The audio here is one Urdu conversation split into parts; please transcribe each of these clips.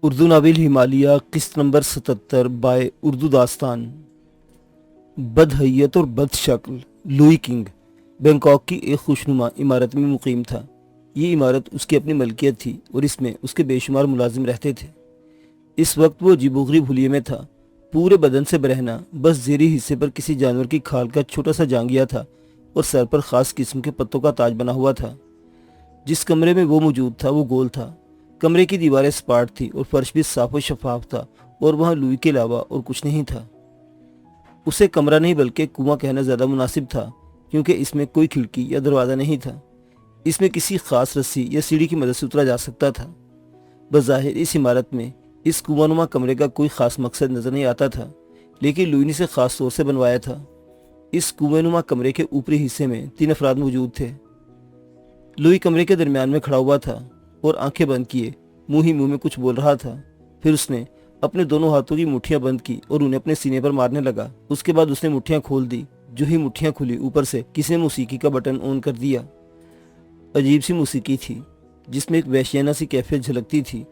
اردو ناول ہمالیہ قسط نمبر 77 بائے اردو داستان۔ بدحیت اور بد شکل لوئی کنگ بینکاک کی ایک خوشنما عمارت میں مقیم تھا۔ یہ عمارت اس کی اپنی ملکیت تھی اور اس میں اس کے بے شمار ملازم رہتے تھے۔ اس وقت وہ عجیب و غریب حلیے میں تھا۔ پورے بدن سے برہنہ، بس زیریں حصے پر کسی جانور کی کھال کا چھوٹا سا جانگیا تھا اور سر پر خاص قسم کے پتوں کا تاج بنا ہوا تھا۔ جس کمرے میں وہ موجود تھا وہ گول تھا۔ کمرے کی دیواریں سپاٹ تھی اور فرش بھی صاف و شفاف تھا، اور وہاں لوئی کے علاوہ اور کچھ نہیں تھا۔ اسے کمرہ نہیں بلکہ کنواں کہنا زیادہ مناسب تھا، کیونکہ اس میں کوئی کھڑکی یا دروازہ نہیں تھا۔ اس میں کسی خاص رسی یا سیڑھی کی مدد سے اترا جا سکتا تھا۔ بظاہر اس عمارت میں اس کنواں نما کمرے کا کوئی خاص مقصد نظر نہیں آتا تھا، لیکن لوئی نے اسے خاص طور سے بنوایا تھا۔ اس کنویں نما کمرے کے اوپری حصے میں 3 افراد موجود تھے۔ لوئی کمرے کے درمیان میں کھڑا ہوا تھا اور آنکھیں بند کیے منہ ہی منہ میں کچھ بول رہا تھا۔ پھر اس نے اپنے دونوں ہاتھوں کی مٹھیاں بند کی اور انہیں اپنے سینے پر مارنے لگا۔ اس کے بعد اس نے مٹھیاں کھول دی۔ جو ہی مٹھیاں کھلی، اوپر سے کسی نے موسیقی کا بٹن آن کر دیا۔ عجیب سی موسیقی تھی جس میں ایک وحشیانہ سی کیفیت جھلکتی تھی۔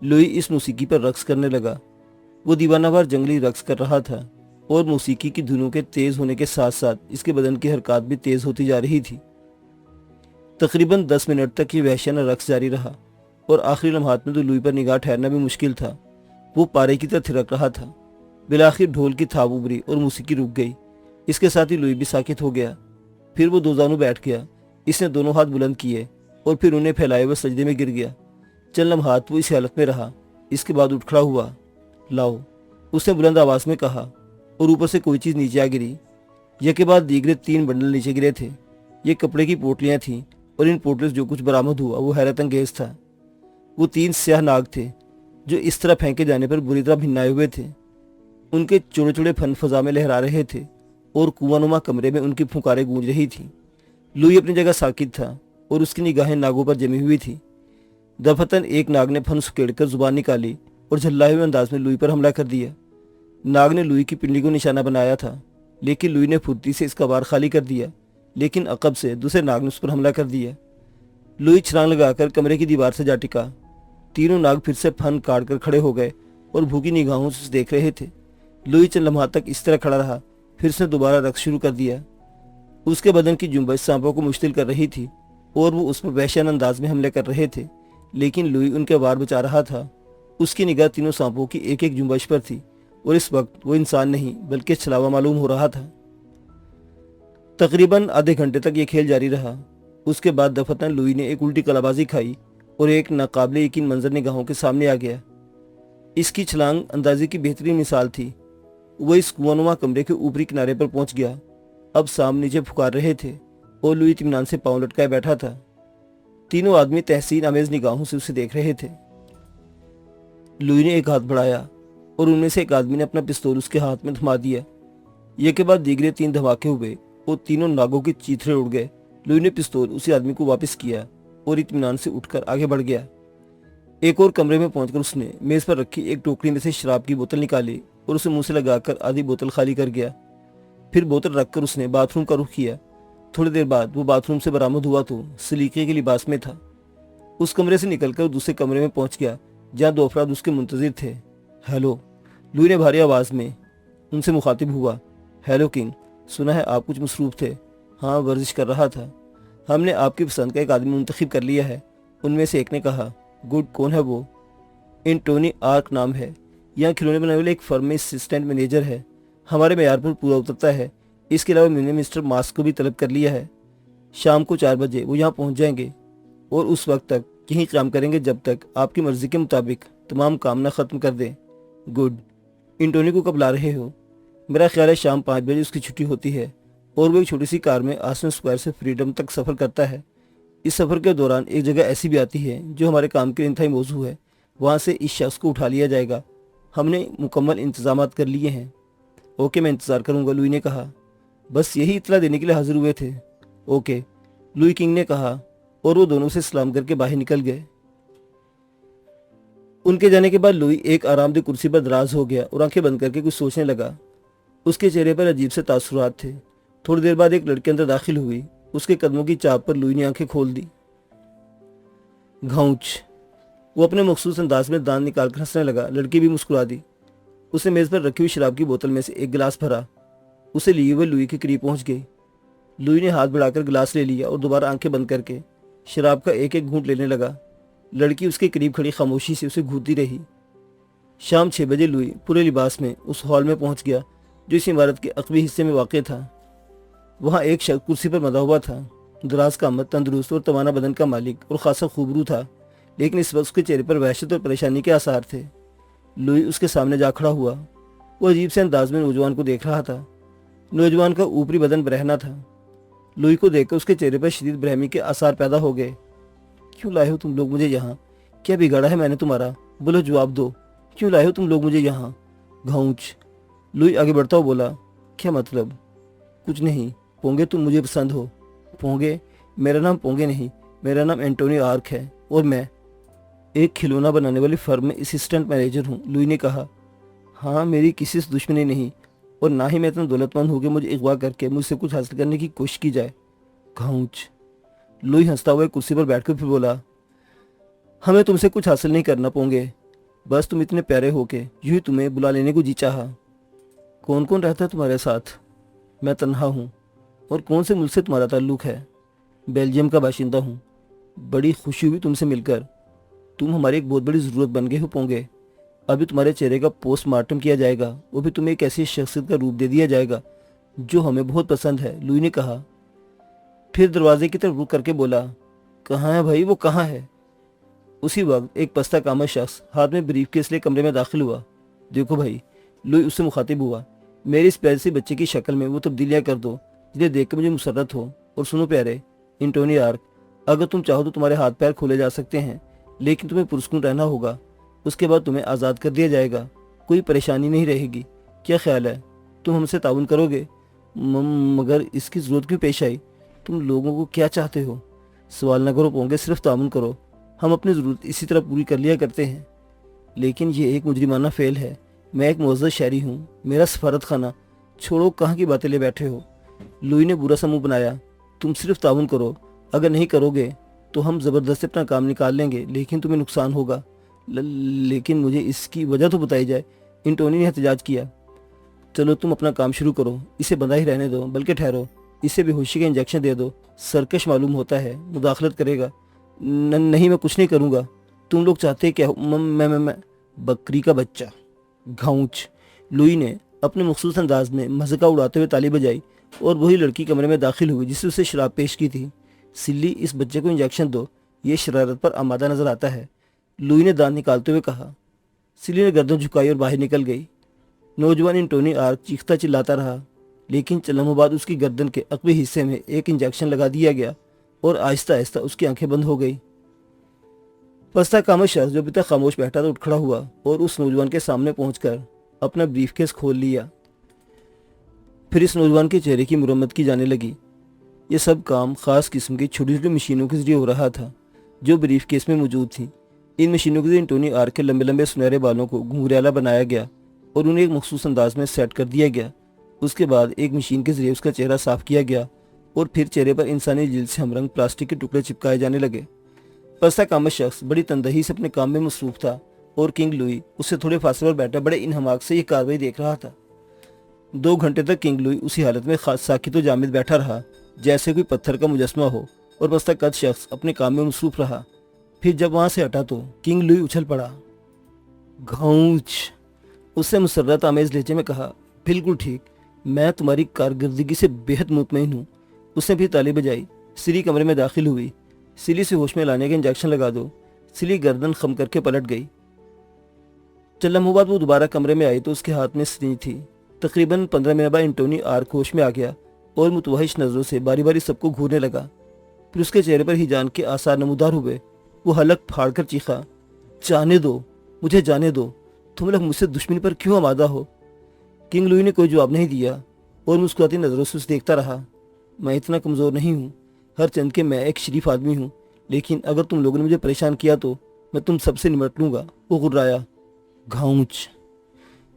لوئی اس موسیقی پر رقص کرنے لگا۔ وہ دیوانہ وار جنگلی رقص کر رہا تھا، اور موسیقی کی دھنوں کے تیز ہونے کے ساتھ ساتھ اس کے بدن کی حرکات بھی تیز ہوتی جا رہی تھی۔ تقریباً 10 منٹ تک یہ وحشیانہ رقص جاری رہا، اور آخری لمحات میں تو لوئی پر نگاہ ٹھہرنا بھی مشکل تھا۔ وہ پارے کی طرح تھرک رہا تھا۔ بالآخر ڈھول کی تھاپ ابری اور موسیقی رک گئی۔ اس کے ساتھ ہی لوئی بھی ساکت ہو گیا۔ پھر وہ دو زانوں بیٹھ گیا۔ اس نے دونوں ہاتھ بلند کیے اور پھر انہیں پھیلائے ہوئے سجدے میں گر گیا۔ چند لمحات وہ اس حالت میں رہا۔ اس کے بعد اٹھ کھڑا ہوا۔ لاؤ، اس نے بلند آواز میں کہا، اور اوپر سے کوئی چیز نیچے آ گری۔ یکے بعد دیگرے 3 بنڈل نیچے گرے تھے۔ یہ کپڑے کی پوٹلیاں تھیں، اور ان پوٹلوں سے جو کچھ برآمد ہوا وہ حیرت انگیز تھا۔ وہ 3 سیاہ ناگ تھے جو اس طرح پھینکے جانے پر بری طرح بھنائے ہوئے تھے۔ ان کے چوڑے چوڑے پھن فضا میں لہرا رہے تھے، اور کنواں نما کمرے میں ان کی پھنکاریں گونج رہی تھیں۔ لوئی اپنی جگہ ساکت تھا، اور اس کی نگاہیں ناگوں پر جمی ہوئی تھی۔ دفعتاً ایک ناگ نے پھن سکیڑ کر زبان نکالی اور جھلائے ہوئے انداز میں لوئی پر حملہ کر دیا۔ ناگ نے لوئی کی پنڈلی کو نشانہ بنایا تھا، لیکن لوئی نے پھرتی سے اس کا وار خالی کر دیا۔ لیکن عقب سے دوسرے ناگ نے اس پر حملہ کر دیا۔ لوئی چھلانگ لگا کر کمرے کی دیوار سے جا ٹکا۔ تینوں ناگ پھر سے پھن کاٹ کر کھڑے ہو گئے اور بھوکی نگاہوں سے دیکھ رہے تھے۔ لوئی چند لمحات تک اس طرح کھڑا رہا، پھر اس نے دوبارہ رقص شروع کر دیا۔ اس کے بدن کی جنبش سانپوں کو مشتعل کر رہی تھی، اور وہ اس پر وحشیانہ انداز میں حملے کر رہے تھے، لیکن لوئی ان کے وار بچا رہا تھا۔ اس کی نگاہ تینوں سانپوں کی ایک ایک جنبش پر تھی، اور اس وقت وہ انسان نہیں بلکہ چھلاوا معلوم ہو رہا تھا۔ تقریباً آدھے گھنٹے تک یہ کھیل جاری رہا۔ اس کے بعد دفعتاً لوئی نے ایک الٹی کلابازی کھائی، اور ایک ناقابل یقین منظر نگاہوں کے سامنے آ گیا۔ اس کی چھلانگ اندازی کی بہترین مثال تھی۔ وہ اس کنواں نما کمرے کے اوپری کنارے پر پہنچ گیا۔ اب سام نیچے پھکار رہے تھے، اور لوئی اطمینان سے پاؤں لٹکائے بیٹھا تھا۔ تینوں آدمی تحسین آمیز نگاہوں سے اسے دیکھ رہے تھے۔ لوئی نے ایک ہاتھ بڑھایا، اور ان میں سے ایک آدمی نے اپنا پستول اس کے ہاتھ میں تھما دیا۔ یہ کے بعد دیگرے 3 دھماکے ہوئے اور تینوں ناگوں کے چیتھڑے اڑ گئے۔ لوئی نے پستول اسی آدمی کو واپس کیا اور اطمینان سے اٹھ کر آگے بڑھ گیا۔ ایک اور کمرے میں پہنچ کر اس نے میز پر رکھی ایک ٹوکری میں سے شراب کی بوتل نکالی اور اسے منہ سے لگا کر آدھی بوتل خالی کر گیا۔ پھر بوتل رکھ کر اس نے باتھ روم کا رخ کیا۔ تھوڑی دیر بعد وہ باتھ روم سے برآمد ہوا تو سلیقے کے لباس میں تھا۔ اس کمرے سے نکل کر دوسرے کمرے میں پہنچ گیا جہاں 2 افراد اس کے منتظر تھے۔ ہیلو، لوئی نے بھاری آواز میں ان سے مخاطب ہوا۔ ہیلو کنگ، سنا ہے آپ کچھ مصروف تھے۔ ہاں، ورزش کر رہا تھا۔ ہم نے آپ کی پسند کا ایک آدمی منتخب کر لیا ہے، ان میں سے ایک نے کہا۔ گڈ، کون ہے وہ؟ انٹونی آرک نام ہے، یہاں کھلونے بنانے والے ایک فرم میں اسسٹنٹ مینیجر ہے، ہمارے معیار پر پورا اترتا ہے۔ اس کے علاوہ میں نے مسٹر ماسک کو بھی طلب کر لیا ہے۔ شام کو 4 بجے وہ یہاں پہنچ جائیں گے، اور اس وقت تک یہیں قیام کریں گے جب تک آپ کی مرضی کے مطابق تمام کام نہ ختم کر دیں۔ گڈ، انٹونی کو کب لا رہے ہو؟ میرا خیال ہے شام 5 بجے اس کی چھٹی ہوتی ہے، اور وہ ایک چھوٹی سی کار میں آسن اسکوائر سے فریڈم تک سفر کرتا ہے۔ اس سفر کے دوران ایک جگہ ایسی بھی آتی ہے جو ہمارے کام کے انتہائی موضوع ہے، وہاں سے اس شخص کو اٹھا لیا جائے گا۔ ہم نے مکمل انتظامات کر لیے ہیں۔ اوکے، میں انتظار کروں گا، لوئی نے کہا۔ بس یہی اطلاع دینے کے لیے حاضر ہوئے تھے۔ اوکے، لوئی کنگ نے کہا، اور وہ دونوں سے سلام کر کے باہر نکل گئے۔ ان کے جانے کے بعد لوئی ایک آرام دہ کرسی پر دراز ہو گیا اور آنکھیں بند کر کے کچھ سوچنے لگا۔ اس کے چہرے پر عجیب سے تاثرات تھے۔ تھوڑی دیر بعد ایک لڑکی اندر داخل ہوئی۔ اس کے قدموں کی چاپ پر لوئی نے آنکھیں کھول دی۔ گھاؤچ، وہ اپنے مخصوص انداز میں دانت نکال کر ہنسنے لگا۔ لڑکی بھی مسکرا دی۔ اس نے میز پر رکھی ہوئی شراب کی بوتل میں سے ایک گلاس بھرا، اسے لیے ہوئے لوئی کے قریب پہنچ گئی۔ لوئی نے ہاتھ بڑھا کر گلاس لے لیا اور دوبارہ آنکھیں بند کر کے شراب کا ایک ایک گھونٹ لینے لگا۔ لڑکی اس کے قریب کھڑی خاموشی سے اسے گھونٹتی رہی۔ شام 6 بجے لوئی پورے لباس میں اس ہال میں پہنچ گیا جو اس عمارت کے عقبی حصے میں واقع تھا۔ وہاں ایک شخص کرسی پر مدا ہوا تھا، دراز قامت، تندرست اور توانا بدن کا مالک اور خاصا خوبرو تھا، لیکن اس وقت اس کے چہرے پر وحشت اور پریشانی کے آثار تھے۔ لوئی اس کے سامنے جا کھڑا ہوا۔ وہ عجیب سے انداز میں نوجوان کو دیکھ رہا تھا۔ نوجوان کا اوپری بدن برہنہ تھا۔ لوئی کو دیکھ کر اس کے چہرے پر شدید برہمی کے آثار پیدا ہو گئے۔ کیوں لائے ہو تم لوگ مجھے یہاں؟ کیا بگاڑا ہے میں نے تمہارا؟ بولو، جواب دو، کیوں لائے ہو تم لوگ مجھے یہاں؟ گھاؤنچ۔ لوئی آگے بڑھتا ہوا بولا، کیا مطلب؟ کچھ نہیں، پونگے تم مجھے پسند ہو۔ پونگے؟ میرا نام پونگے نہیں، میرا نام اینٹونی آرک ہے اور میں ایک کھلونا بنانے والی فرم میں اسسٹنٹ مینیجر ہوں۔ لوئی نے کہا، ہاں میری کسی سے دشمنی نہیں اور نہ ہی میں اتنا دولت مند ہوں کہ مجھے اغوا کر کے مجھ سے کچھ حاصل کرنے کی کوشش کی جائے۔ گھاؤنچ۔ لوئی ہنستا ہوا کرسی پر بیٹھ کر پھر بولا، ہمیں تم سے کچھ حاصل نہیں کرنا پونگے، بس تم اتنے پیارے ہو کے یوں ہی تمہیں بلا لینے کو جی چاہا۔ کون کون رہتا ہے تمہارے ساتھ؟ میں تنہا ہوں۔ اور کون سے ملک سے تمہارا تعلق ہے؟ بیلجیم کا باشندہ ہوں۔ بڑی خوشی ہوئی تم سے مل کر، تم ہماری ایک بہت بڑی ضرورت بن گئے ہو پونگے۔ ابھی تمہارے چہرے کا پوسٹ مارٹم کیا جائے گا، وہ بھی تمہیں ایک ایسی شخصیت کا روپ دے دیا جائے گا جو ہمیں بہت پسند ہے۔ لوئی نے کہا، پھر دروازے کی طرف رک کر کے بولا، کہاں ہے بھائی، وہ کہاں ہے؟ اسی وقت ایک پستہ کامہ شخص ہاتھ میں بریف کیس لے کمرے میں داخل ہوا۔ دیکھو بھائی، لوئی اس سے مخاطب ہوا، میری اس پیارے سے بچے کی شکل میں وہ تبدیلیاں کر دو جنہیں دیکھ کر مجھے مسرت ہو۔ اور سنو پیارے اینٹونی آرک، اگر تم چاہو تو تمہارے ہاتھ پیر کھولے جا سکتے ہیں، لیکن تمہیں پرسکون رہنا ہوگا۔ اس کے بعد تمہیں آزاد کر دیا جائے گا، کوئی پریشانی نہیں رہے گی۔ کیا خیال ہے؟ تم ہم سے تعاون کرو گے؟ مگر اس کی ضرورت کیوں پیش آئی؟ تم لوگوں کو کیا چاہتے ہو؟ سوال نہ کرو پونگے، صرف تعاون کرو۔ ہم اپنی ضرورت اسی طرح پوری کر لیا کرتے ہیں۔ لیکن یہ ایک مجرمانہ فعل ہے۔ میں ایک معزز شہری ہوں، میرا سفارت خانہ۔ چھوڑو، کہاں کی باتیں لے بیٹھے ہو؟ لوئی نے برا سا منہ بنایا، تم صرف تعاون کرو، اگر نہیں کرو گے تو ہم زبردستی اپنا کام نکال لیں گے، لیکن تمہیں نقصان ہوگا۔ لیکن مجھے اس کی وجہ تو بتائی جائے، اینٹونی نے احتجاج کیا۔ چلو تم اپنا کام شروع کرو، اسے بندہ ہی رہنے دو، بلکہ ٹھہرو، اسے بے ہوشی کا انجیکشن دے دو۔ سرکش معلوم ہوتا ہے، مداخلت کرے گا۔ نہیں، میں کچھ نہیں کروں گا۔ تم لوگ چاہتے کیا ہو؟ میں بکری کا بچہ۔ گھاؤنچ۔ لوئی نے اپنے مخصوص انداز میں مذاق اڑاتے ہوئے تالی بجائی اور وہی لڑکی کمرے میں داخل ہوئی جس سے اسے شراب پیش کی تھی۔ سلی، اس بچے کو انجیکشن دو، یہ شرارت پر آمادہ نظر آتا ہے، لوئی نے دانت نکالتے ہوئے کہا۔ سلی نے گردن جھکائی اور باہر نکل گئی۔ نوجوان اینٹونی آرک چیختا چلاتا رہا، لیکن چند لمحوں بعد اس کی گردن کے عقبی حصے میں ایک انجیکشن لگا دیا گیا اور آہستہ آہستہ اس کی آنکھیں بند ہو گئی۔ پستہ کامہ شخص جو ابھی تک خاموش بیٹھا تھا اٹھ کھڑا ہوا اور اس نوجوان کے سامنے پہنچ کر اپنا بریف کیس کھول لیا۔ پھر اس نوجوان کے چہرے کی مرمت کی جانے لگی۔ یہ سب کام خاص قسم کی چھوٹی چھوٹی مشینوں کے ذریعے ہو رہا تھا جو بریف کیس میں موجود تھیں۔ ان مشینوں کے ذریعے اینٹونی آرک کے لمبے لمبے سنہرے بالوں کو گھنگریالا بنایا گیا اور انہیں ایک مخصوص انداز میں سیٹ کر دیا گیا۔ اس کے بعد ایک مشین کے ذریعے اس کا چہرہ صاف کیا گیا اور پھر چہرے پر انسانی جلد سے ہم رنگ پلاسٹک کے ٹکڑے چپکائے جانے لگے۔ پستہ کامہ شخص بڑی تندہی سے اپنے کام میں مصروف تھا اور کنگ لوئی اس سے تھوڑے فاصلے پر بیٹھا بڑے انہماک سے یہ کارروائی دیکھ رہا تھا۔ 2 گھنٹے تک کنگ لوئی اسی حالت میں ساکت و جامد بیٹھا رہا جیسے کوئی پتھر کا مجسمہ ہو اور پستہ قد شخص اپنے کام میں مصروف رہا۔ پھر جب وہاں سے ہٹا تو کنگ لوئی اچھل پڑا۔ گھاؤنچ، اس سے مسرت آمیز لہجے میں کہا، بالکل ٹھیک، میں تمہاری کارکردگی سے بہت مطمئن ہوں۔ اس نے پھر تالی بجائی۔ سلی کمرے میں داخل ہوئی۔ سلی سے ہوش میں لانے کا انجیکشن لگا دو۔ سلی گردن خم کر کے پلٹ گئی۔ چند لمحوں بعد وہ دوبارہ کمرے میں آئی تو اس کے ہاتھ میں سرنج تھی۔ تقریباً 15 منٹ بعد اینٹونی آرک ہوش میں آ گیا اور متوحش نظروں سے باری باری سب کو گھورنے لگا۔ پھر اس کے چہرے پر ہیجان کے آثار نمودار ہوئے۔ وہ حلق پھاڑ کر چیخا، جانے دو، مجھے جانے دو، تم لوگ مجھ سے دشمنی پر کیوں آمادہ ہو؟ کنگ لوئی نے کوئی جواب نہیں دیا اور مسکراتی نظروں سے اسے دیکھتا رہا۔ میں اتنا کمزور نہیں ہوں، ہر چند کہ میں ایک شریف آدمی ہوں، لیکن اگر تم لوگوں نے مجھے پریشان کیا تو میں تم سب سے نمٹ لوں گا۔ وہ غرایا۔ گھاؤنچ،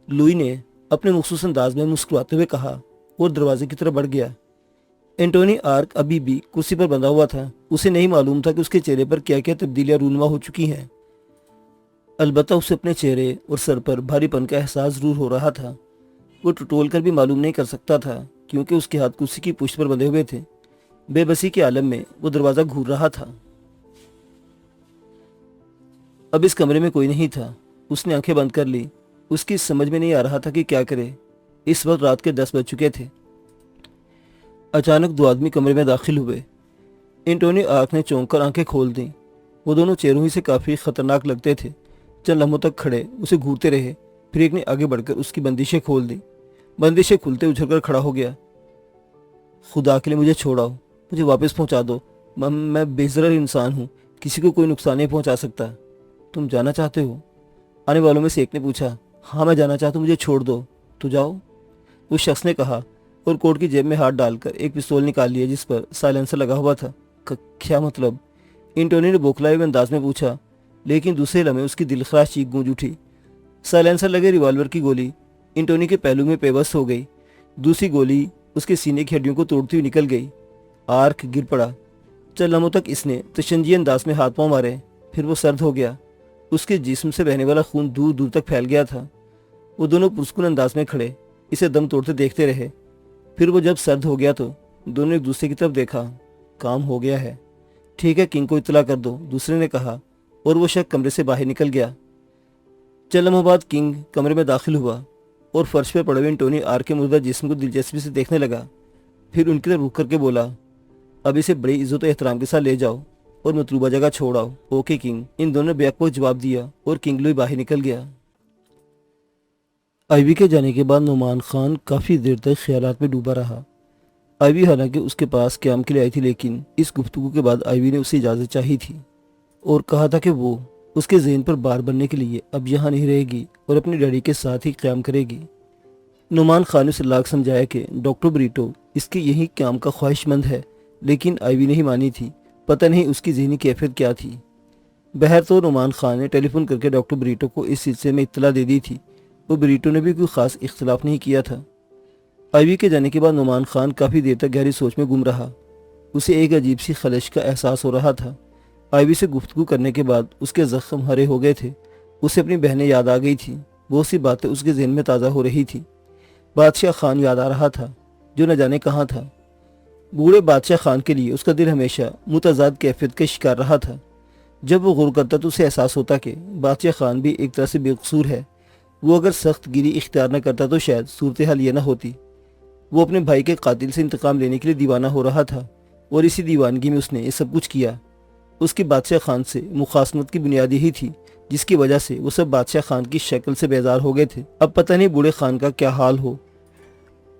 لوئی نے اپنے مخصوص انداز میں مسکراتے ہوئے کہا اور دروازے کی طرف بڑھ گیا۔ اینٹونی آرک ابھی بھی کرسی پر بندھا ہوا تھا۔ اسے نہیں معلوم تھا کہ اس کے چہرے پر کیا کیا تبدیلیاں رونما ہو چکی ہیں۔ البتہ اسے اپنے چہرے اور سر پر بھاری پن کا احساس ضرور ہو رہا تھا۔ وہ ٹٹول کر بھی معلوم نہیں کر سکتا تھا کیونکہ اس کے ہاتھ کرسی کی پشت پر بندھے ہوئے تھے۔ بے بسی کے عالم میں وہ دروازہ گھور رہا تھا۔ اب اس کمرے میں کوئی نہیں تھا۔ اس نے آنکھیں بند کر لی۔ اس کی سمجھ میں نہیں آ رہا تھا کہ کیا کرے۔ اس وقت رات کے 10 بج چکے تھے۔ اچانک 2 آدمی کمرے میں داخل ہوئے۔ انٹونی آرک نے چونک کر آنکھیں کھول دیں۔ وہ دونوں چہروں ہی سے کافی خطرناک لگتے تھے۔ چند لمحوں تک کھڑے اسے گھورتے رہے، پھر ایک نے آگے بڑھ کر اس کی بندشیں کھول دیں۔ بندشیں کھلتے اچھل کر کھڑا ہو گیا۔ خدا کے لیے مجھے چھوڑاؤ، مجھے واپس پہنچا دو۔ میں بے ضرر انسان ہوں، کسی کو کوئی نقصان نہیں پہنچا سکتا۔ تم جانا چاہتے ہو؟ آنے والوں میں سے ایک نے پوچھا۔ ہاں میں جانا چاہتا ہوں، مجھے چھوڑ دو۔ تو جاؤ، اس شخص نے کہا اور کوٹ کی جیب میں ہاتھ ڈال کر ایک پستول نکال لیا جس پر سائلنسر لگا ہوا تھا۔ کیا مطلب؟ انٹونی نے بوکھلائے ہوئے انداز میں پوچھا، لیکن دوسرے لمحے اس کی دلخراش چیخ گونج اٹھی۔ سائلنسر لگے ریوالور کی گولی انٹونی کے پہلو میں پیوست ہو گئی۔ دوسری گولی اس کے سینے کی ہڈیوں کو توڑتی ہوئی نکل گئی۔ آرک گر پڑا۔ چند لمحوں تک اس نے تشنجی انداز میں ہاتھ پاؤں مارے، پھر وہ سرد ہو گیا۔ اس کے جسم سے بہنے والا خون دور دور تک پھیل گیا تھا۔ وہ دونوں پرسکون انداز میں کھڑے اسے دم توڑتے دیکھتے رہے۔ پھر وہ جب سرد ہو گیا تو دونوں ایک دوسرے کی طرف دیکھا۔ کام ہو گیا ہے، ٹھیک ہے، کنگ کو اطلاع کر دو، دوسرے نے کہا، اور وہ شخص کمرے سے باہر نکل گیا۔ چند لمحوں بعد کنگ کمرے میں داخل ہوا اور فرش پہ پڑے ہوئے انٹونی آرک کے مردہ جسم کو دلچسپی سے دیکھنے لگا۔ پھر ان کی طرف رک کر کے بولا، اب اسے بڑی عزت و احترام کے ساتھ لے جاؤ اور مطلوبہ جگہ چھوڑ آؤ۔ Okay king. ان دونوں نے بیک وقت جواب دیا اور کنگ لوئی باہر نکل گیا۔ آئیوی کے جانے کے بعد نعمان خان کافی دیر تک خیالات میں ڈوبا رہا۔ آئیوی حالانکہ اس کے پاس قیام کے لیے آئی تھی، لیکن اس گفتگو کے بعد آئیوی نے اسے اجازت چاہی تھی اور کہا تھا کہ وہ اس کے ذہن پر بار بننے کے لیے اب یہاں نہیں رہے گی اور اپنے ڈیڈی کے ساتھ ہی قیام کرے گی۔ نعمان خان نے اسے لاکھ سمجھایا کہ ڈاکٹر بریٹو اس کی یہی قیام کا خواہش مند ہے، لیکن آئیوی نہیں مانی تھی۔ پتہ نہیں اس کی ذہنی کیفیت کیا تھی۔ بہر تو نعمان خان نے ٹیلی فون کر کے ڈاکٹر بریٹو کو اس سلسلے میں اطلاع دے دی تھی اور بریٹو نے بھی کوئی خاص اختلاف نہیں کیا تھا۔ آئیوی کے جانے کے بعد نعمان خان کافی دیر تک گہری سوچ میں گم رہا۔ اسے ایک عجیب سی خلش کا احساس ہو رہا تھا۔ آئیوی سے گفتگو کرنے کے بعد اس کے زخم ہرے ہو گئے تھے۔ اسے اپنی بہنیں یاد آ گئی تھیں۔ بہت سی باتیں اس کے ذہن میں تازہ ہو رہی تھی۔ بادشاہ خان یاد آ رہا تھا جو نہ جانے کہاں تھا۔ بوڑھے بادشاہ خان کے لیے اس کا دل ہمیشہ متضاد کیفیت کا شکار رہا تھا۔ جب وہ غور کرتا تو اسے احساس ہوتا کہ بادشاہ خان بھی ایک طرح سے بے قصور ہے۔ وہ اگر سخت گیری اختیار نہ کرتا تو شاید صورتحال یہ نہ ہوتی۔ وہ اپنے بھائی کے قاتل سے انتقام لینے کے لیے دیوانہ ہو رہا تھا اور اسی دیوانگی میں اس نے یہ سب کچھ کیا۔ اس کی بادشاہ خان سے مخاصمت کی بنیاد یہی تھی جس کی وجہ سے وہ سب بادشاہ خان کی شکل سے بیزار ہو گئے تھے۔ اب پتہ نہیں بوڑھے خان کا کیا حال ہو۔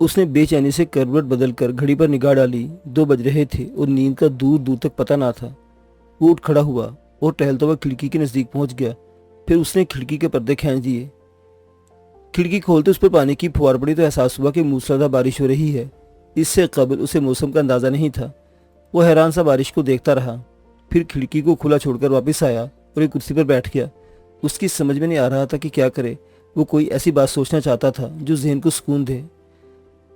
اس نے بے چینی سے کروٹ بدل کر گھڑی پر نگاہ ڈالی۔ 2 بج رہے تھے اور نیند کا دور دور تک پتہ نہ تھا۔ وہ اٹھ کھڑا ہوا اور ٹہلتا ہوا کھڑکی کے نزدیک پہنچ گیا۔ پھر اس نے کھڑکی کے پردے کھینچ دیے۔ کھڑکی کھولتے اس پر پانی کی پھوار پڑی تو احساس ہوا کہ موسلادھار بارش ہو رہی ہے۔ اس سے قبل اسے موسم کا اندازہ نہیں تھا۔ وہ حیران سا بارش کو دیکھتا رہا، پھر کھڑکی کو کھلا چھوڑ کر واپس آیا اور ایک کرسی پر بیٹھ گیا۔ اس کی سمجھ میں نہیں آ رہا تھا کہ کیا کرے۔ وہ کوئی ایسی بات سوچنا چاہتا تھا جو ذہن کو سکون دے۔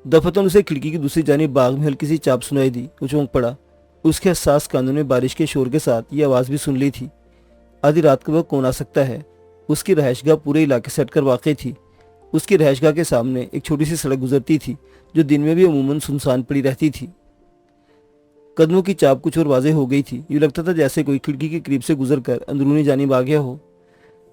دفتن اسے کھڑکی کی دوسری جانب باغ میں ہلکی سی چاپ سنائی دی۔ وہ چونک پڑا۔ اس کے حساس کانوں نے بارش کے شور کے ساتھ یہ آواز بھی سن لی تھی۔ آدھی رات کا وقت کون آ سکتا ہے؟ اس کی رہائش گاہ پورے علاقے سے ہٹ کر واقع تھی۔ اس کی رہائش گاہ کے سامنے ایک چھوٹی سی سڑک گزرتی تھی جو دن میں بھی عموماً سنسان پڑی رہتی تھی۔ قدموں کی چاپ کچھ اور واضح ہو گئی تھی۔ یہ لگتا تھا جیسے کوئی کھڑکی کے قریب سے گزر کر اندرونی جانب آ گیا ہو۔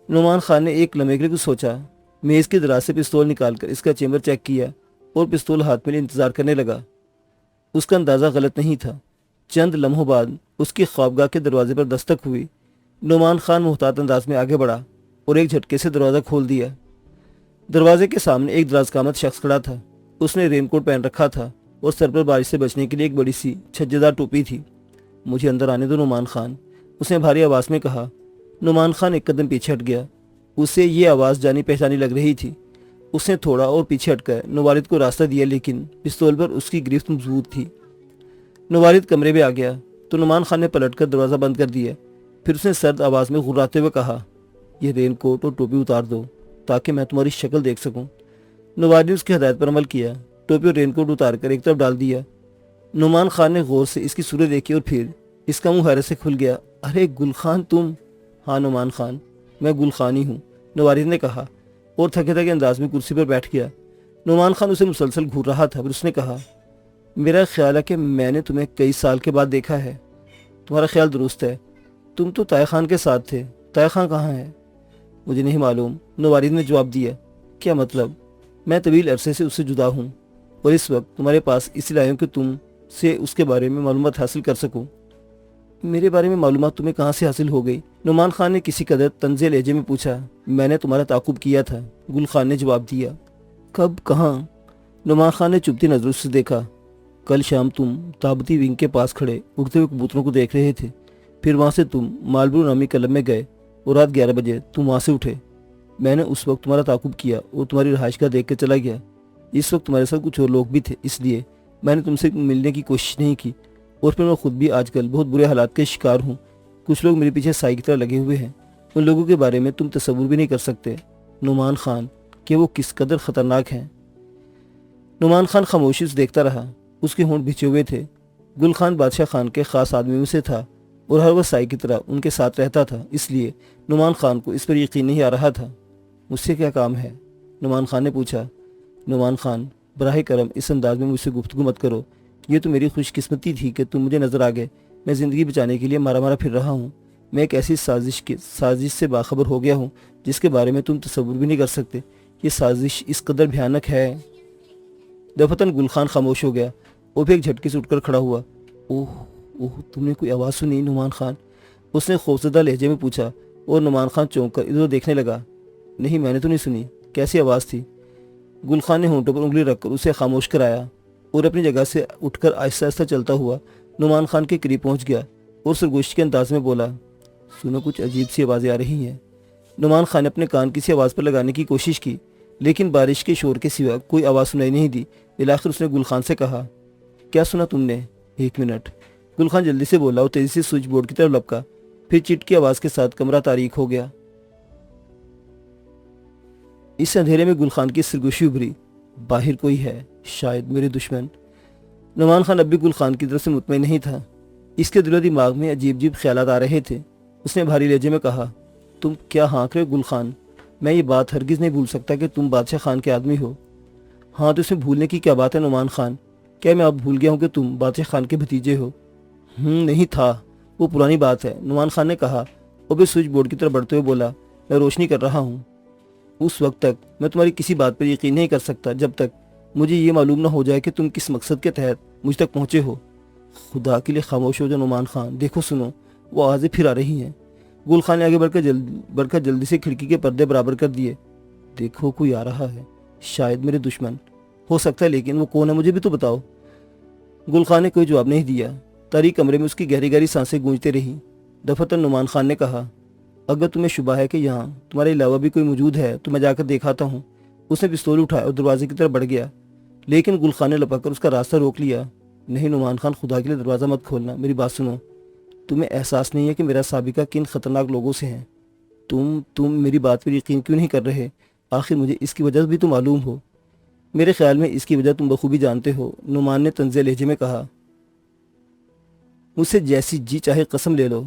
نعمان خان نے ایک لمحے کے لیے کچھ سوچا۔ میز کے دراز سے پستول نکال کر اس کا چیمبر چیک کیا اور پستول ہاتھ میں لیے انتظار کرنے لگا۔ اس کا اندازہ غلط نہیں تھا۔ چند لمحوں بعد اس کی خوابگاہ کے دروازے پر دستک ہوئی۔ نعمان خان محتاط انداز میں آگے بڑھا اور ایک جھٹکے سے دروازہ کھول دیا۔ دروازے کے سامنے ایک دراز قامت شخص کھڑا تھا۔ اس نے رین کوٹ پہن رکھا تھا اور سر پر بارش سے بچنے کے لیے ایک بڑی سی چھجے دار ٹوپی تھی۔ مجھے اندر آنے دو نعمان خان، اس نے بھاری آواز میں کہا۔ نعمان خان ایک قدم پیچھے ہٹ گیا۔ اسے یہ آواز جانی پہچانی لگ رہی تھی۔ اس نے تھوڑا اور پیچھے ہٹ کر نوالد کو راستہ دیا، لیکن پستول پر اس کی گرفت مضبوط تھی۔ نوالد کمرے میں آ گیا تو نعمان خان نے پلٹ کر دروازہ بند کر دیا۔ پھر اس نے سرد آواز میں غراتے ہوئے کہا، یہ رین کوٹ اور ٹوپی اتار دو تاکہ میں تمہاری شکل دیکھ سکوں۔ نوالد نے اس کی ہدایت پر عمل کیا۔ ٹوپی اور رین کوٹ اتار کر ایک طرف ڈال دیا۔ نعمان خان نے غور سے اس کی صورت دیکھی اور پھر اس کا منہ حیرت سے کھل گیا۔ ارے گل خان تم؟ ہاں نعمان خان۔ میں گل خانی ہوں، نوارد نے کہا اور تھکے تھکے انداز میں کرسی پر بیٹھ گیا۔ نعمان خان اسے مسلسل گھور رہا تھا، پھر اس نے کہا میرا خیال ہے کہ میں نے تمہیں کئی سال کے بعد دیکھا ہے۔ تمہارا خیال درست ہے، تم تو طائع خان کے ساتھ تھے۔ طائع خان کہاں ہے؟ مجھے نہیں معلوم، نوارد نے جواب دیا۔ کیا مطلب؟ میں طویل عرصے سے اس سے جدا ہوں اور اس وقت تمہارے پاس اس لیے آیا ہوں کہ تم سے اس کے بارے میں معلومات حاصل کر سکوں۔ میرے بارے میں معلومات تمہیں کہاں سے حاصل ہو گئی؟ نعمان خان نے کسی قدر طنزیہ لہجے میں پوچھا۔ میں نے تمہارا تعاقب کیا تھا، گل خان نے جواب دیا۔ کب؟ کہاں؟ نعمان خان نے چبھتی نظروں سے دیکھا۔ کل شام تم تابوتی ونگ کے پاس کھڑے اڑتے ہوئے کبوتروں کو دیکھ رہے تھے، پھر وہاں سے تم مالبرو نامی کلب میں گئے اور رات 11 بجے تم وہاں سے اٹھے۔ میں نے اس وقت تمہارا تعاقب کیا اور تمہاری رہائش گاہ دیکھ کے چلا گیا۔ اس وقت تمہارے ساتھ کچھ اور لوگ بھی تھے، اس لیے میں نے تم سے ملنے کی کوشش نہیں کی، اور پھر میں خود بھی آج کل بہت برے حالات کے شکار ہوں۔ کچھ لوگ میرے پیچھے سائی کی طرح لگے ہوئے ہیں، ان لوگوں کے بارے میں تم تصور بھی نہیں کر سکتے نعمان خان کہ وہ کس قدر خطرناک ہیں۔ نعمان خان خاموشی سے دیکھتا رہا، اس کے ہونٹ بھیچے ہوئے تھے۔ گل خان بادشاہ خان کے خاص آدمی میں سے تھا اور ہر وقت سائی کی طرح ان کے ساتھ رہتا تھا، اس لیے نعمان خان کو اس پر یقین نہیں آ رہا تھا۔ مجھ سے کیا کام ہے؟ نعمان خان نے پوچھا۔ نعمان خان، براہ کرم اس انداز میں مجھ سے گفتگو مت کرو، یہ تو میری خوش قسمتی تھی کہ تم مجھے نظر آ گئے۔ میں زندگی بچانے کے لیے مارا مارا پھر رہا ہوں۔ میں ایک ایسی سازش سے باخبر ہو گیا ہوں جس کے بارے میں تم تصور بھی نہیں کر سکتے۔ یہ سازش اس قدر بھیانک ہے۔ دفتن گل خان خاموش ہو گیا اور پھر ایک جھٹکے سے اٹھ کر کھڑا ہوا۔ اوہ اوہ، تم نے کوئی آواز سنی نعمان خان؟ اس نے خوفزدہ لہجے میں پوچھا اور نعمان خان چونک کر ادھر دیکھنے لگا۔ نہیں، میں نے تو نہیں سنی۔ کیسی آواز تھی؟ گل خان نے ہونٹوں پر انگلی رکھ کر اسے خاموش کرایا اور اپنی جگہ سے اٹھ کر آہستہ آہستہ چلتا ہوا نعمان خان کے قریب پہنچ گیا اور سرگوشی کے انداز میں بولا، سنو، کچھ عجیب سی آوازیں آ رہی ہیں۔ نعمان خان نے اپنے کان کسی آواز پر لگانے کی کوشش کی، لیکن بارش کے شور کے سوا کوئی آواز سنائی نہیں دی۔ بالآخر اس نے گل خان سے کہا، کیا سنا تم نے؟ 1 منٹ۔ گل خان جلدی سے بولا اور تیزی سے سوئچ بورڈ کی طرف لپکا، پھر چٹ کی آواز کے ساتھ کمرہ تاریک ہو گیا۔ اس اندھیرے میں گل خان کی سرگوشی ابھری، باہر کوئی ہے، شاید میرے دشمن۔ نعمان خان اب بھی گل خان کی طرف سے مطمئن نہیں تھا، اس کے دل و دماغ میں عجیب عجیب خیالات آ رہے تھے۔ اس نے بھاری لہجے میں کہا، تم کیا ہانک رہے ہو گل خان؟ میں یہ بات ہرگز نہیں بھول سکتا کہ تم بادشاہ خان کے آدمی ہو۔ ہاں تو اس میں بھولنے کی کیا بات ہے نعمان خان؟ کیا میں اب بھول گیا ہوں کہ تم بادشاہ خان کے بھتیجے ہو؟ نہیں تھا، وہ پرانی بات ہے، نعمان خان نے کہا اور پھر سوئچ بورڈ کی طرف بڑھتے ہوئے بولا، میں روشنی کر رہا ہوں۔ اس وقت تک میں تمہاری کسی بات پر یقین نہیں کر سکتا جب تک مجھے یہ معلوم نہ ہو جائے کہ تم کس مقصد کے تحت مجھ تک پہنچے ہو۔ خدا کے لیے خاموش ہو جاؤ نعمان خان، دیکھو سنو، وہ آوازیں پھر آ رہی ہیں۔ گل خان نے آگے بڑھ کر جلدی سے کھڑکی کے پردے برابر کر دیے۔ دیکھو، کوئی آ رہا ہے، شاید میرے دشمن ہو سکتا ہے، لیکن وہ کون ہے مجھے بھی تو بتاؤ۔ گل خان نے کوئی جواب نہیں دیا۔ تاریک کمرے میں اس کی گہری گہری سانسیں گونجتے رہیں۔ دفتن نعمان خان نے کہا، اگر تمہیں شبہ ہے کہ یہاں تمہارے علاوہ بھی کوئی موجود ہے تو میں جا کر دیکھاتا ہوں۔ اس نے پستول اٹھایا اور دروازے کی طرف بڑھ گیا، لیکن گل خان نے لپک کر اس کا راستہ روک لیا۔ نہیں نعمان خان، خدا کے لیے دروازہ مت کھولنا، میری بات سنو۔ تمہیں احساس نہیں ہے کہ میرا سابقہ کن خطرناک لوگوں سے ہے؟ تم میری بات پر یقین کیوں نہیں کر رہے؟ آخر مجھے اس کی وجہ بھی تو معلوم ہو۔ میرے خیال میں اس کی وجہ تم بخوبی جانتے ہو، نعمان نے طنزیہ لہجے میں کہا۔ مجھ سے جیسی جی چاہے قسم لے لو،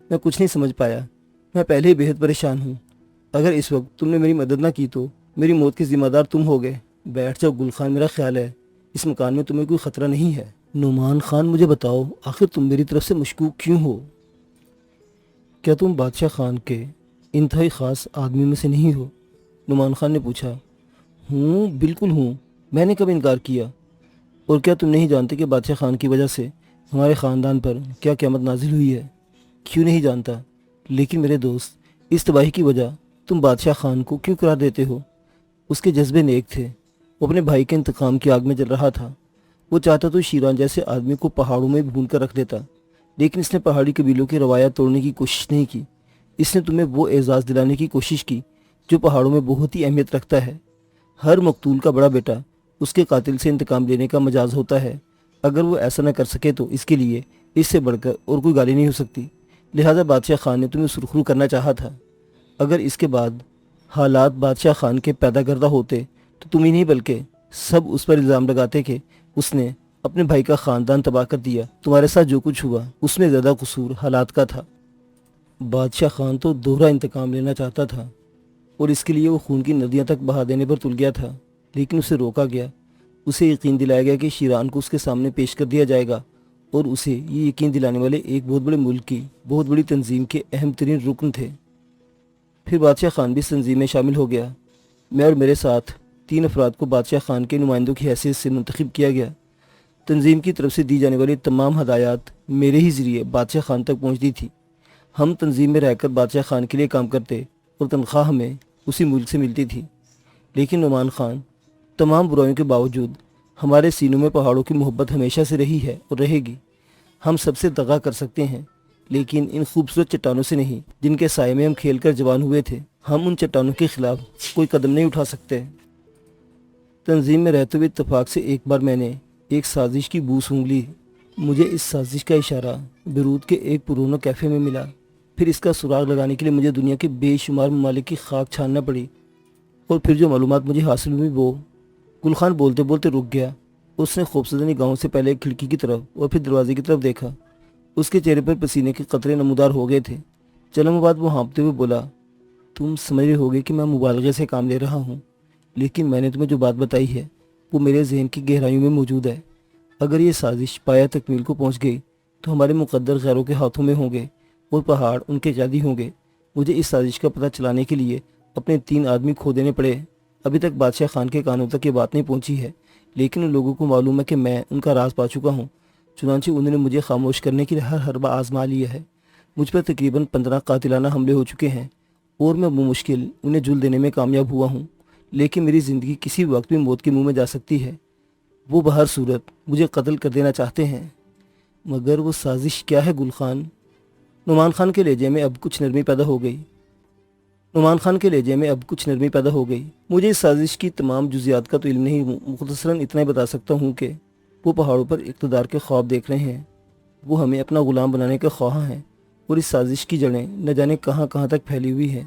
میں کچھ نہیں سمجھ پایا۔ میں پہلے ہی بےحد پریشان ہوں۔ اگر اس وقت تم نے میری مدد نہ کی تو میری موت کے ذمہ دار تم ہوگے۔ بیٹھ جاؤ گل خان، میرا خیال ہے اس مکان میں تمہیں کوئی خطرہ نہیں ہے۔ نعمان خان، مجھے بتاؤ، آخر تم میری طرف سے مشکوک کیوں ہو؟ کیا تم بادشاہ خان کے انتہائی خاص آدمی میں سے نہیں ہو؟ نعمان خان نے پوچھا۔ ہوں، بالکل ہوں، میں نے کب انکار کیا؟ اور کیا تم نہیں جانتے کہ بادشاہ خان کی وجہ سے ہمارے خاندان پر کیا قیامت نازل ہوئی ہے؟ کیوں نہیں جانتا؟ لیکن میرے دوست، اس تباہی کی وجہ تم بادشاہ خان کو کیوں قرار دیتے ہو؟ اس کے جذبے نیک تھے، وہ اپنے بھائی کے انتقام کی آگ میں جل رہا تھا۔ وہ چاہتا تو شیران جیسے آدمی کو پہاڑوں میں بھون کر رکھ دیتا، لیکن اس نے پہاڑی قبیلوں کی روایات توڑنے کی کوشش نہیں کی۔ اس نے تمہیں وہ اعزاز دلانے کی کوشش کی جو پہاڑوں میں بہت ہی اہمیت رکھتا ہے۔ ہر مقتول کا بڑا بیٹا اس کے قاتل سے انتقام لینے کا مجاز ہوتا ہے۔ اگر وہ ایسا نہ کر سکے تو اس کے لیے اس سے بڑھ کر اور کوئی گالی نہیں ہو سکتی۔ لہذا بادشاہ خان نے تمہیں سرخرو کرنا چاہا تھا۔ اگر اس کے بعد حالات بادشاہ خان کے پیدا کردہ ہوتے تو تم ہی نہیں بلکہ سب اس پر الزام لگاتے کہ اس نے اپنے بھائی کا خاندان تباہ کر دیا۔ تمہارے ساتھ جو کچھ ہوا اس میں زیادہ قصور حالات کا تھا۔ بادشاہ خان تو دوہرا انتقام لینا چاہتا تھا اور اس کے لیے وہ خون کی ندیاں تک بہا دینے پر تل گیا تھا، لیکن اسے روکا گیا۔ اسے یقین دلایا گیا کہ شیران کو اس کے سامنے پیش کر دیا جائے گا، اور اسے یہ یقین دلانے والے ایک بہت بڑے ملک کی بہت بڑی تنظیم کے اہم ترین رکن تھے۔ پھر بادشاہ خان بھی اس تنظیم میں شامل ہو گیا۔ میں اور میرے ساتھ 3 افراد کو بادشاہ خان کے نمائندوں کی حیثیت سے منتخب کیا گیا۔ تنظیم کی طرف سے دی جانے والی تمام ہدایات میرے ہی ذریعے بادشاہ خان تک پہنچتی تھی۔ ہم تنظیم میں رہ کر بادشاہ خان کے لیے کام کرتے اور تنخواہ ہمیں اسی ملک سے ملتی تھی، لیکن نعمان خان، تمام برائیوں کے باوجود ہمارے سینوں میں پہاڑوں کی محبت ہمیشہ سے رہی ہے اور رہے گی۔ ہم سب سے دغا کر سکتے ہیں، لیکن ان خوبصورت چٹانوں سے نہیں جن کے سائے میں ہم کھیل کر جوان ہوئے تھے۔ ہم ان چٹانوں کے خلاف کوئی قدم نہیں اٹھا سکتے۔ تنظیم میں رہتے ہوئے اتفاق سے ایک بار میں نے ایک سازش کی بو سونگھ لی۔ مجھے اس سازش کا اشارہ بیروت کے ایک پرونو کیفے میں ملا۔ پھر اس کا سراغ لگانے کے لیے مجھے دنیا کے بے شمار ممالک کی خاک چھاننا پڑی، اور پھر جو معلومات مجھے حاصل ہوئی وہ… گل خان بولتے بولتے رک گیا۔ اس نے خوفزدہ نگاہوں سے پہلے کھڑکی کی طرف اور پھر دروازے کی طرف دیکھا۔ اس کے چہرے پر پسینے کے قطرے نمودار ہو گئے تھے۔ چند بعد وہ ہانپتے ہوئے بولا، تم سمجھ رہے ہوگے کہ میں مبالغے سے کام لے رہا ہوں، لیکن میں نے تمہیں جو بات بتائی ہے وہ میرے ذہن کی گہرائیوں میں موجود ہے۔ اگر یہ سازش پایہ تکمیل کو پہنچ گئی تو ہمارے مقدر غیروں کے ہاتھوں میں ہوں گے اور پہاڑ ان کے قیدی ہوں گے۔ مجھے اس سازش کا پتہ چلانے کے لیے اپنے 3 آدمی کھو دینے پڑے۔ ابھی تک بادشاہ خان کے کانوں تک یہ بات نہیں پہنچی ہے، لیکن ان لوگوں کو معلوم ہے کہ میں ان کا راز پا چکا ہوں۔ چنانچہ انہوں نے مجھے خاموش کرنے کی ہر حربہ آزما لیا ہے۔ مجھ پر تقریباً 15 قاتلانہ حملے ہو چکے ہیں اور میں بمشکل انہیں جل دینے میں کامیاب ہوا ہوں، لیکن میری زندگی کسی وقت بھی موت کے منہ میں جا سکتی ہے۔ وہ بہر صورت مجھے قتل کر دینا چاہتے ہیں۔ مگر وہ سازش کیا ہے گل خان؟ نعمان خان کے لہجے میں اب کچھ نرمی پیدا ہو گئی۔ مجھے اس سازش کی تمام جزیات کا تو علم نہیں، مختصراً اتنا ہی بتا سکتا ہوں کہ وہ پہاڑوں پر اقتدار کے خواب دیکھ رہے ہیں۔ وہ ہمیں اپنا غلام بنانے کے خواہاں ہیں، اور اس سازش کی جڑیں نہ جانے کہاں کہاں تک پھیلی ہوئی ہیں۔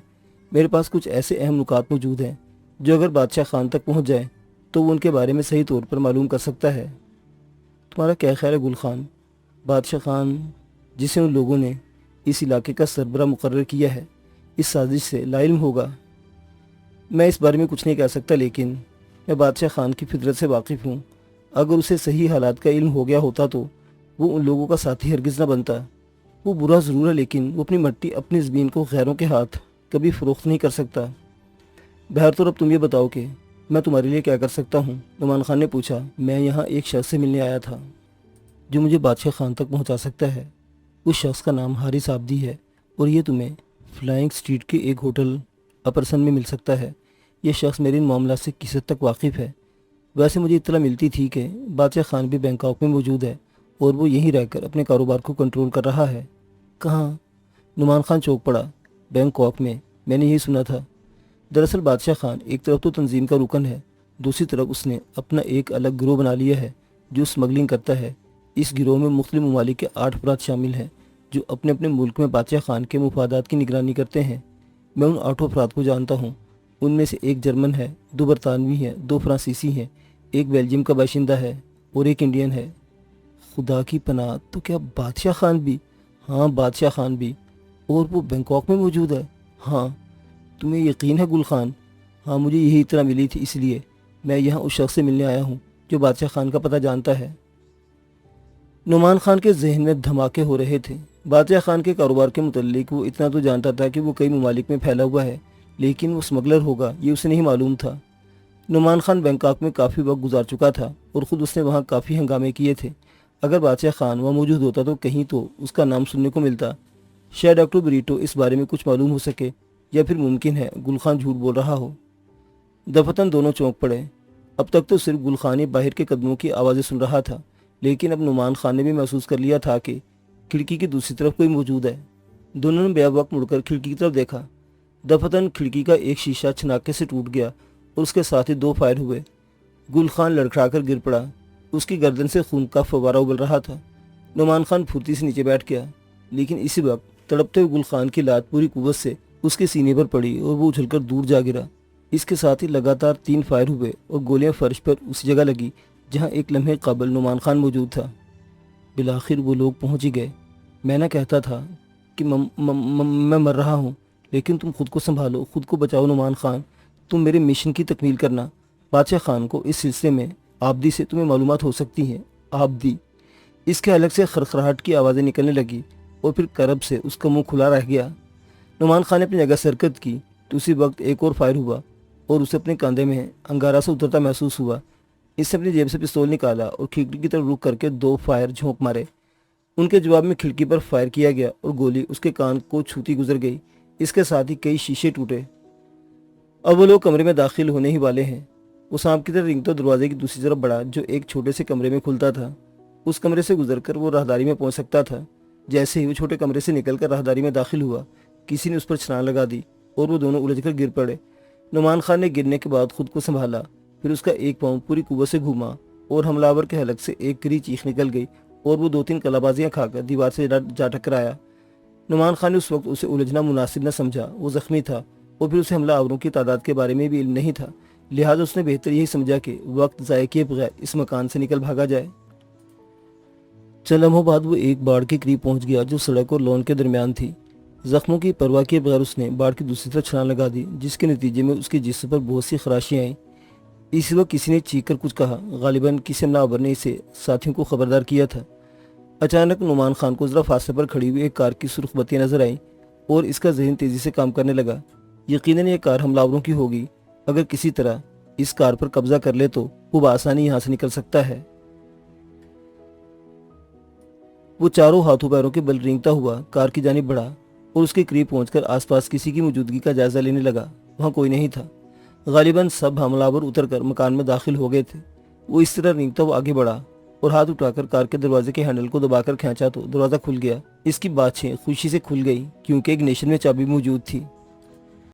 میرے پاس کچھ ایسے اہم نکات موجود ہیں جو اگر بادشاہ خان تک پہنچ جائیں تو وہ ان کے بارے میں صحیح طور پر معلوم کر سکتا ہے۔ تمہارا کیا خیال ہے گل خان؟ بادشاہ خان، جسے ان لوگوں نے اس علاقے کا سربراہ مقرر کیا ہے، اس سازش سے لا علم ہوگا؟ میں اس بارے میں کچھ نہیں کہہ سکتا، لیکن میں بادشاہ خان کی فطرت سے واقف ہوں۔ اگر اسے صحیح حالات کا علم ہو گیا ہوتا تو وہ ان لوگوں کا ساتھی ہرگز نہ بنتا۔ وہ برا ضرور ہے، لیکن وہ اپنی مٹی، اپنی زمین کو غیروں کے ہاتھ کبھی فروخت نہیں کر سکتا۔ بہرطور اب تم یہ بتاؤ کہ میں تمہارے لیے کیا کر سکتا ہوں؟ نعمان خان نے پوچھا۔ میں یہاں ایک شخص سے ملنے آیا تھا جو مجھے بادشاہ خان تک پہنچا سکتا ہے۔ اس شخص کا نام حارث آبدی ہے، اور یہ تمہیں فلائنگ اسٹریٹ کے ایک ہوٹل اپرسن میں مل سکتا ہے۔ یہ شخص میرے ان معاملات سے کس حد تک واقف ہے۔ ویسے مجھے اطلاع ملتی تھی کہ بادشاہ خان بھی بینکاک میں موجود ہے اور وہ یہیں رہ کر اپنے کاروبار کو کنٹرول کر رہا ہے۔ کہاں؟ نعمان خان چونک پڑا۔ بینکاک میں نے یہی سنا تھا۔ دراصل بادشاہ خان ایک طرف تو تنظیم کا رکن ہے، دوسری طرف اس نے اپنا ایک الگ گروہ بنا لیا ہے جو اسمگلنگ کرتا ہے۔ اس گروہ میں مختلف ممالک کے 8 افراد شامل ہیں جو اپنے اپنے ملک میں بادشاہ خان کے مفادات کی نگرانی کرتے ہیں۔ میں ان 8 افراد کو جانتا ہوں۔ ان میں سے ایک جرمن ہے، 2 برطانوی ہیں، 2 فرانسیسی ہیں، ایک بیلجیم کا باشندہ ہے اور ایک انڈین ہے۔ خدا کی پناہ، تو کیا بادشاہ خان بھی؟ ہاں، بادشاہ خان بھی، اور وہ بینکاک میں موجود ہے؟ ہاں۔ تمہیں یقین ہے گل خان؟ ہاں، مجھے یہی اطلاع ملی تھی، اس لیے میں یہاں اس شخص سے ملنے آیا ہوں جو بادشاہ خان کا پتہ جانتا ہے۔ نعمان خان کے ذہن میں دھماکے ہو رہے تھے۔ بادشاہ خان کے کاروبار کے متعلق وہ اتنا تو جانتا تھا کہ وہ کئی ممالک میں پھیلا ہوا ہے، لیکن وہ اسمگلر ہوگا یہ اسے نہیں معلوم تھا۔ نعمان خان بینکاک میں کافی وقت گزار چکا تھا اور خود اس نے وہاں کافی ہنگامے کیے تھے۔ اگر بادشاہ خان وہاں موجود ہوتا تو کہیں تو اس کا نام سننے کو ملتا۔ شاید ڈاکٹر بریٹو اس بارے میں کچھ معلوم ہو سکے، یا پھر ممکن ہے گل خان جھوٹ بول رہا ہو۔ دفتن دونوں چونک پڑے۔ اب تک تو صرف گل خان ہی باہر کے قدموں کی آوازیں سن رہا تھا، لیکن اب نعمان خان نے بھی محسوس کر لیا تھا کہ کھڑکی کی دوسری طرف کوئی موجود ہے۔ دونوں نے بے وقت مڑ کر کھڑکی کی طرف دیکھا۔ دفتن کھڑکی کا ایک شیشہ چھناکے سے ٹوٹ گیا اور اس کے ساتھ ہی 2 فائر ہوئے۔ گل خان لڑکھڑا کر گر پڑا۔ اس کی گردن سے خون کا فوارہ ابل رہا تھا۔ نعمان خان پھرتی سے نیچے بیٹھ گیا، لیکن اسی وقت تڑپتے ہوئے گل خان کی لات پوری قوت سے اس کے سینے پر پڑی اور وہ اچھل کر دور جا گرا۔ اس کے ساتھ ہی لگاتار 3 فائر ہوئے اور گولیاں فرش پر اسی جگہ لگی جہاں ایک لمحے قبل نعمان خان موجود تھا۔ بالآخر وہ لوگ پہنچ ہی گئے۔ میں نہ کہتا تھا کہ میں مر رہا ہوں، لیکن تم خود کو سنبھالو، خود کو بچاؤ نعمان خان، تم میرے مشن کی تکمیل کرنا۔ بادشاہ خان کو اس سلسلے میں آبدی سے تمہیں معلومات ہو سکتی ہیں۔ آبدی؟ اس کے الگ سے خرخراہٹ کی آوازیں نکلنے لگی اور پھر کرب سے اس کا منہ کھلا رہ گیا۔ نعمان خان نے اپنی جگہ سے حرکت کی تو اسی وقت ایک اور فائر ہوا اور اسے اپنے کاندھے میں انگارہ سے اترتا محسوس ہوا۔ اس نے اپنی جیب سے پستول نکالا اور کھڑکی کی طرف رخ کر کے 2 فائر جھونک مارے۔ ان کے جواب میں کھڑکی پر فائر کیا گیا اور گولی اس کے کان کو چھوتی گزر گئی۔ اس کے ساتھ ہی کئی شیشے ٹوٹے۔ اب وہ لوگ کمرے میں داخل ہونے ہی والے ہیں۔ وہ سانپ کی طرح رینگتا دروازے کی دوسری طرف بڑھا جو ایک چھوٹے سے کمرے میں کھلتا تھا۔ اس کمرے سے گزر کر وہ راہداری میں پہنچ سکتا تھا۔ جیسے ہی وہ چھوٹے کمرے سے نکل کر راہداری میں داخل ہوا، کسی نے اس پر چھلانگ لگا دی اور وہ دونوں الجھ کر گر پڑے۔ نعمان خان نے گرنے کے بعد خود کو سنبھالا، پھر اس کا ایک پاؤں پوری قوت سے گھوما اور حملہ آور کے حلق سے ایک کری چیخ نکل گئی اور وہ 2-3 کلابازیاں کھا کر دیوار سے جا ٹکرایا۔ نعمان خان نے اس وقت اسے الجھنا مناسب نہ سمجھا۔ وہ زخمی تھا اور پھر اسے حملہ آوروں کی تعداد کے بارے میں بھی علم نہیں تھا، لہٰذا اس نے بہتر یہی سمجھا کہ وقت ضائع کیے بغیر اس مکان سے نکل بھاگا جائے۔ چند لمحوں بعد وہ ایک باڑ کے قریب پہنچ گیا جو سڑک اور لون کے درمیان تھی۔ زخموں کی پرواہ کیے بغیر اس نے باڑ کی دوسری طرف چھلانگ لگا دی، جس کے نتیجے میں اس کے جسم پر بہت سی خراشیاں آئیں۔ اسی وقت کسی نے چیخ کر کچھ کہا، غالباً کسی حملہ آور نے اسے ساتھیوں کو خبردار کیا تھا۔ اچانک نعمان خان کو ذرا فاصلے پر کھڑی ہوئی ایک کار کی سرخ بتیاں نظر آئیں اور اس کا ذہن تیزی سے کام کرنے لگا۔ یقیناً یہ کار حملہ آوروں کی ہوگی۔ اگر کسی طرح اس کار پر قبضہ کر لے تو وہ بآسانی یہاں سے نکل سکتا ہے۔ وہ چاروں ہاتھوں پیروں کے بل رینگتا ہوا کار کی جانب بڑھا اور اس کے قریب پہنچ کر آس پاس کسی کی موجودگی کا جائزہ لینے لگا۔ وہاں کوئی نہیں تھا۔ غالباً سب حملہ آور اتر کر مکان میں داخل ہو گئے تھے۔ وہ اس طرح رینگتا ہوا آگے بڑھا اور ہاتھ اٹھا کر کار کے دروازے کے ہینڈل کو دبا کر کھینچا تو دروازہ کھل گیا۔ اس کی باتیں خوشی سے کھل گئی کیونکہ اگنیشن میں چابی موجود تھی۔